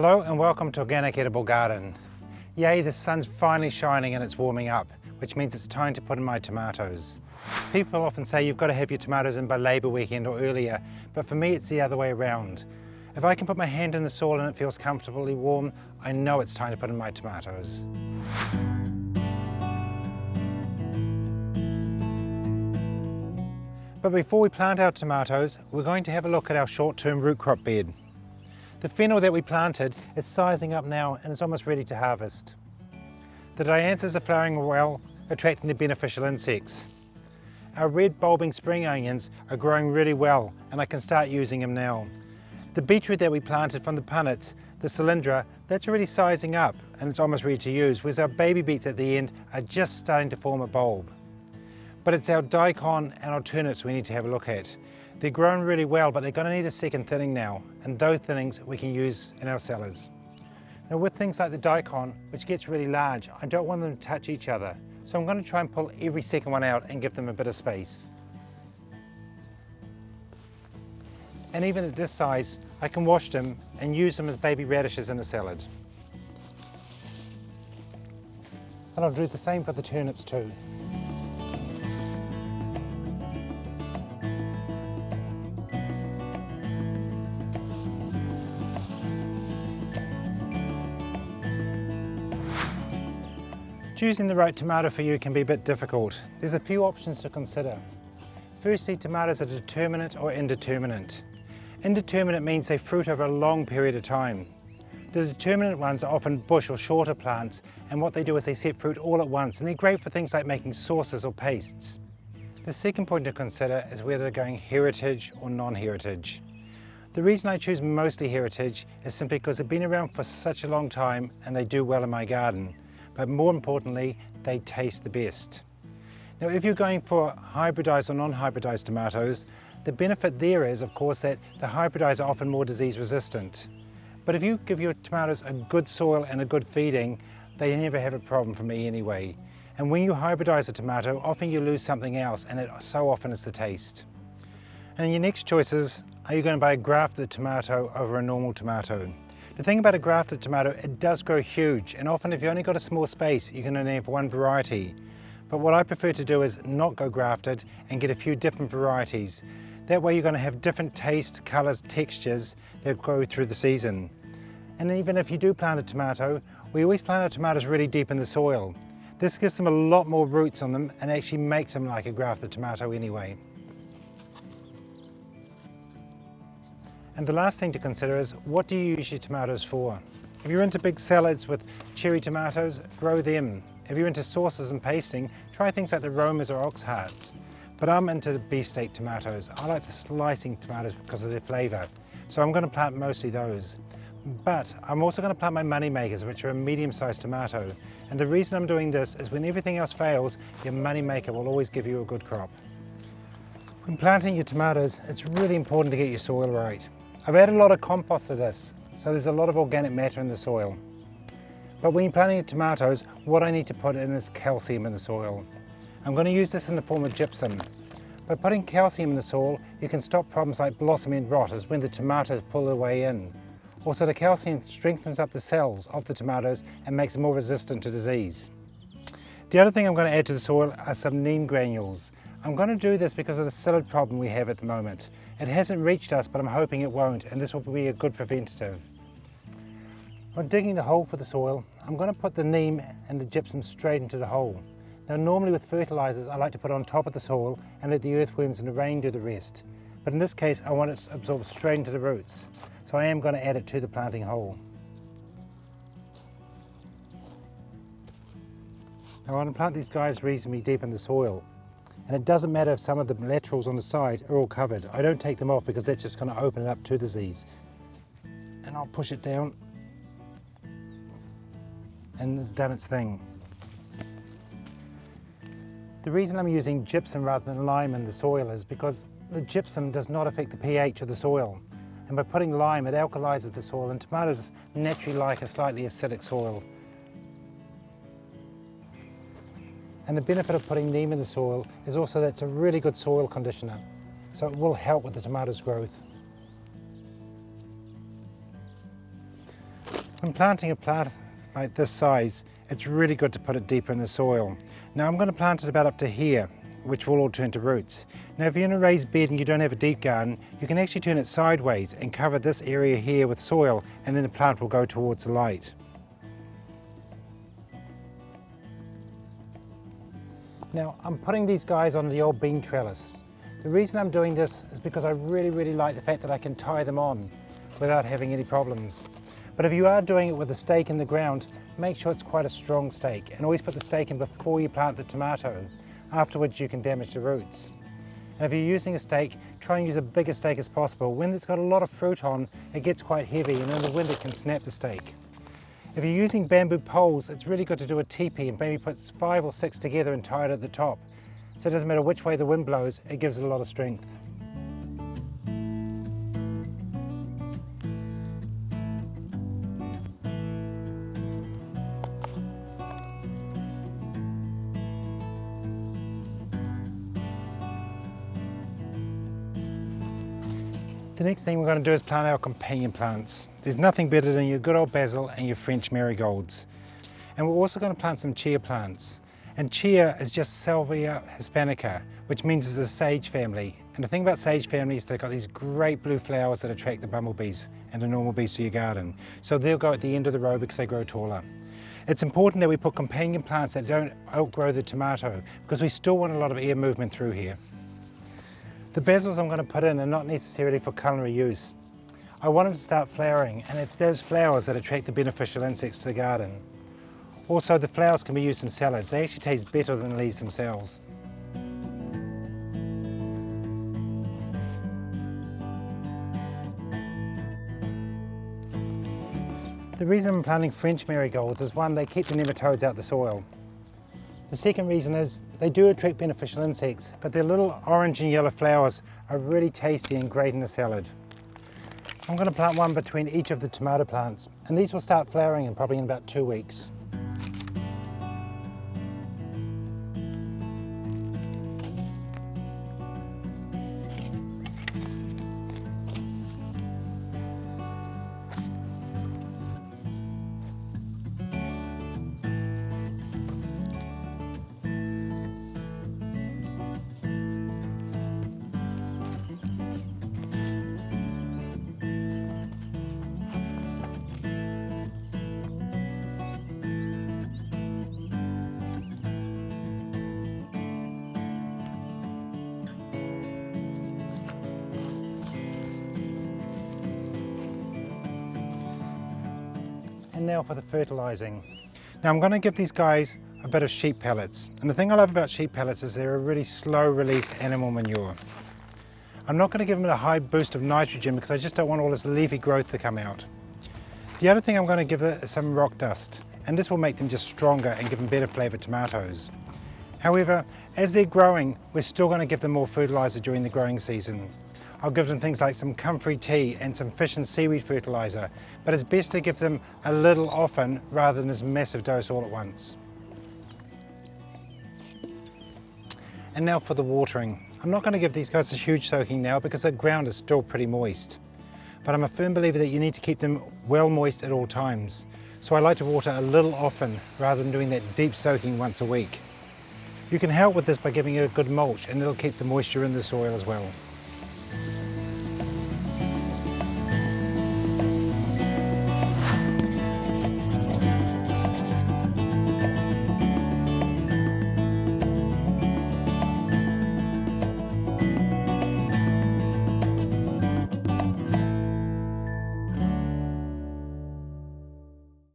Hello and welcome to Organic Edible Garden. Yay, the sun's finally shining and it's warming up, which means it's time to put in my tomatoes. People often say you've got to have your tomatoes in by Labour weekend or earlier, but for me it's the other way around. If I can put my hand in the soil and it feels comfortably warm, I know it's time to put in my tomatoes. But before we plant our tomatoes, we're going to have a look at our short-term root crop bed. The fennel that we planted is sizing up now and is almost ready to harvest. The dianthus are flowering well, attracting the beneficial insects. Our red bulbing spring onions are growing really well and I can start using them now. The beetroot that we planted from the punnets, the cylindra, that's already sizing up and it's almost ready to use, whereas our baby beets at the end are just starting to form a bulb. But it's our daikon and our turnips we need to have a look at. They're growing really well, but they're going to need a second thinning now, and those thinnings we can use in our salads. Now with things like the daikon, which gets really large, I don't want them to touch each other, so I'm going to try and pull every second one out and give them a bit of space. And even at this size, I can wash them and use them as baby radishes in a salad. And I'll do the same for the turnips too. Choosing the right tomato for you can be a bit difficult. There's a few options to consider. Firstly, tomatoes are determinate or indeterminate. Indeterminate means they fruit over a long period of time. The determinate ones are often bush or shorter plants, and what they do is they set fruit all at once, and they're great for things like making sauces or pastes. The second point to consider is whether they're going heritage or non-heritage. The reason I choose mostly heritage is simply because they've been around for such a long time and they do well in my garden. But more importantly, they taste the best. Now if you're going for hybridized or non-hybridized tomatoes, the benefit there is of course that the hybridized are often more disease resistant. But if you give your tomatoes a good soil and a good feeding, they never have a problem for me anyway. And when you hybridize a tomato, often you lose something else, and it so often is the taste. And your next choice is, are you going to buy a grafted tomato over a normal tomato? The thing about a grafted tomato, it does grow huge, and often if you've only got a small space, you can only have one variety. But what I prefer to do is not go grafted and get a few different varieties. That way you're going to have different tastes, colours, textures that go through the season. And even if you do plant a tomato, we always plant our tomatoes really deep in the soil. This gives them a lot more roots on them and actually makes them like a grafted tomato anyway. And the last thing to consider is, what do you use your tomatoes for? If you're into big salads with cherry tomatoes, grow them. If you're into sauces and pasting, try things like the Romas or ox hearts. But I'm into the beefsteak tomatoes. I like the slicing tomatoes because of their flavour. So I'm going to plant mostly those. But I'm also going to plant my money makers, which are a medium-sized tomato. And the reason I'm doing this is when everything else fails, your money maker will always give you a good crop. When planting your tomatoes, it's really important to get your soil right. I've added a lot of compost to this, so there's a lot of organic matter in the soil. But when you're planting your tomatoes, what I need to put in is calcium in the soil. I'm going to use this in the form of gypsum. By putting calcium in the soil, you can stop problems like blossom end rot, as when the tomatoes pull their way in. Also, the calcium strengthens up the cells of the tomatoes and makes them more resistant to disease. The other thing I'm going to add to the soil are some neem granules. I'm going to do this because of the psyllid problem we have at the moment. It hasn't reached us, but I'm hoping it won't, and this will be a good preventative. When digging the hole for the soil, I'm going to put the neem and the gypsum straight into the hole. Now normally with fertilisers I like to put it on top of the soil and let the earthworms and the rain do the rest. But in this case I want it to absorb straight into the roots. So I am going to add it to the planting hole. Now I want to plant these guys reasonably deep in the soil. And it doesn't matter if some of the laterals on the side are all covered. I don't take them off because that's just going to open it up to disease. And I'll push it down. And it's done its thing. The reason I'm using gypsum rather than lime in the soil is because the gypsum does not affect the pH of the soil. And by putting lime, it alkalizes the soil, and tomatoes naturally like a slightly acidic soil. And the benefit of putting neem in the soil is also that it's a really good soil conditioner, so it will help with the tomatoes' growth. When planting a plant like this size, it's really good to put it deeper in the soil. Now I'm going to plant it about up to here, which will all turn to roots. Now if you're in a raised bed and you don't have a deep garden, you can actually turn it sideways and cover this area here with soil, and then the plant will go towards the light. Now I'm putting these guys on the old bean trellis. The reason I'm doing this is because I really like the fact that I can tie them on without having any problems. But if you are doing it with a stake in the ground, make sure it's quite a strong stake, and always put the stake in before you plant the tomato. Afterwards you can damage the roots. And if you're using a stake, try and use a bigger stake as possible. When it's got a lot of fruit on, it gets quite heavy, and in the wind it can snap the stake. If you're using bamboo poles, it's really good to do a teepee and maybe put 5 or 6 together and tie it at the top. So it doesn't matter which way the wind blows, it gives it a lot of strength. The next thing we're going to do is plant our companion plants. There's nothing better than your good old basil and your French marigolds. And we're also going to plant some chia plants. And chia is just Salvia hispanica, which means it's a sage family. And the thing about sage families, they've got these great blue flowers that attract the bumblebees and the normal bees to your garden. So they'll go at the end of the row because they grow taller. It's important that we put companion plants that don't outgrow the tomato, because we still want a lot of air movement through here. The basils I'm going to put in are not necessarily for culinary use. I want them to start flowering, and it's those flowers that attract the beneficial insects to the garden. Also, the flowers can be used in salads. They actually taste better than the leaves themselves. The reason I'm planting French marigolds is, one, they keep the nematodes out the soil. The second reason is they do attract beneficial insects, but their little orange and yellow flowers are really tasty and great in a salad. I'm going to plant one between each of the tomato plants, and these will start flowering in probably in about 2 weeks. And now for the fertilising. Now I'm going to give these guys a bit of sheep pellets. And the thing I love about sheep pellets is they're a really slow released animal manure. I'm not going to give them a high boost of nitrogen because I just don't want all this leafy growth to come out. The other thing I'm going to give it is some rock dust, and this will make them just stronger and give them better flavoured tomatoes. However, as they're growing, we're still going to give them more fertiliser during the growing season. I'll give them things like some comfrey tea and some fish and seaweed fertiliser, but it's best to give them a little often rather than this massive dose all at once. And now for the watering. I'm not going to give these guys a huge soaking now because the ground is still pretty moist. But I'm a firm believer that you need to keep them well moist at all times. So I like to water a little often rather than doing that deep soaking once a week. You can help with this by giving it a good mulch, and it'll keep the moisture in the soil as well.